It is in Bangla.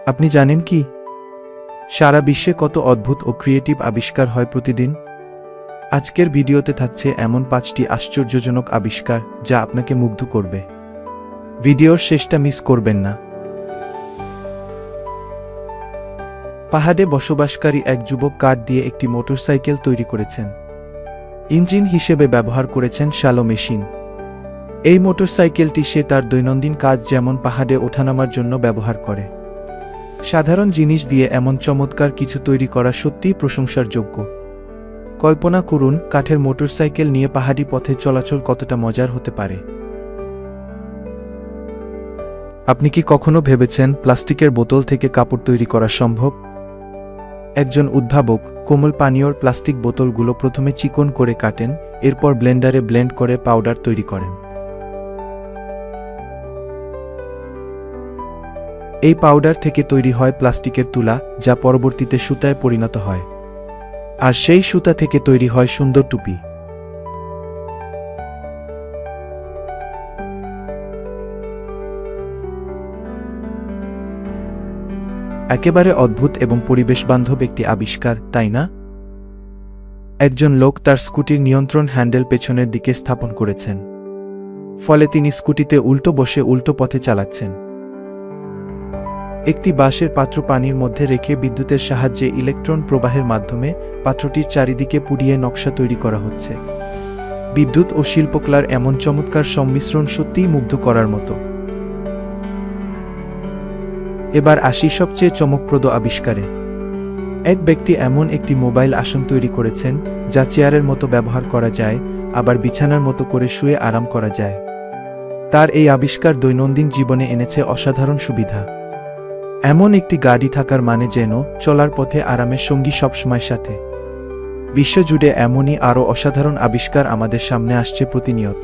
আপনি জানেন কি, সারা বিশ্বে কত অদ্ভুত ও ক্রিয়েটিভ আবিষ্কার হয় প্রতিদিন? আজকের ভিডিওতে থাকছে এমন 5টি আশ্চর্যজনক আবিষ্কার যা আপনাকে মুগ্ধ করবে। ভিডিওর শেষটা মিস করবেন না। পাহাড়ে বসবাসকারী এক যুবক কাঠ দিয়ে একটি মোটরসাইকেল তৈরি করেছেন। ইঞ্জিন হিসেবে ব্যবহার করেছেন শ্যালো মেশিন। এই মোটরসাইকেলটি সে তার দৈনন্দিন কাজ যেমন পাহাড়ে ওঠানামার জন্য ব্যবহার করে। সাধারণ জিনিস দিয়ে এমন চমৎকার কিছু তৈরি করা সত্যিই প্রশংসার যোগ্য। কল্পনা করুন, কাঠের মোটরসাইকেল নিয়ে পাহাড়ি পথে চলাচল কতটা মজার হতে পারে। আপনি কি কখনো ভেবেছেন প্লাস্টিকের বোতল থেকে কাপড় তৈরি করা সম্ভব? একজন উদ্ভাবক কোমল পানীয়র প্লাস্টিক বোতলগুলো প্রথমে চিকন করে কাটেন, এরপর ব্লেন্ডারে ব্লেন্ড করে পাউডার তৈরি করেন। এই পাউডার থেকে তৈরি হয় প্লাস্টিকের তুলা, যা পরবর্তীতে সুতায় পরিণত হয়। আর সেই সুতা থেকে তৈরি হয় সুন্দর টুপি। একেবারে অদ্ভুত এবং পরিবেশবান্ধব একটি আবিষ্কার, তাই না? একজন লোক তার স্কুটির নিয়ন্ত্রণ হ্যান্ডেল পেছনের দিকে স্থাপন করেছেন। ফলে তিনি স্কুটিতে উল্টো বসে উল্টো পথে চালাচ্ছেন। একটি বাঁশের পাত্র পানির মধ্যে রেখে বিদ্যুতের সাহায্যে ইলেকট্রন প্রবাহের মাধ্যমে পাত্রটির চারিদিকে পুড়িয়ে নকশা তৈরি করা হচ্ছে। বিদ্যুৎ ও শিল্পকলার এমন চমৎকার সংমিশ্রণ সত্যিই মুগ্ধ করার মতো। এবার আসি সবচেয়ে চমকপ্রদ আবিষ্কারে। এক ব্যক্তি এমন একটি মোবাইল আসন তৈরি করেছেন যা চেয়ারের মতো ব্যবহার করা যায়, আবার বিছানার মতো করে শুয়ে আরাম করা যায়। তার এই আবিষ্কার দৈনন্দিন জীবনে এনেছে অসাধারণ সুবিধা। এমন একটি গাড়ি থাকার মানে যেন চলার পথে আরামের সঙ্গী সবসময় সাথে। বিশ্বজুড়ে এমনই আরও অসাধারণ আবিষ্কার আমাদের সামনে আসছে প্রতিনিয়ত।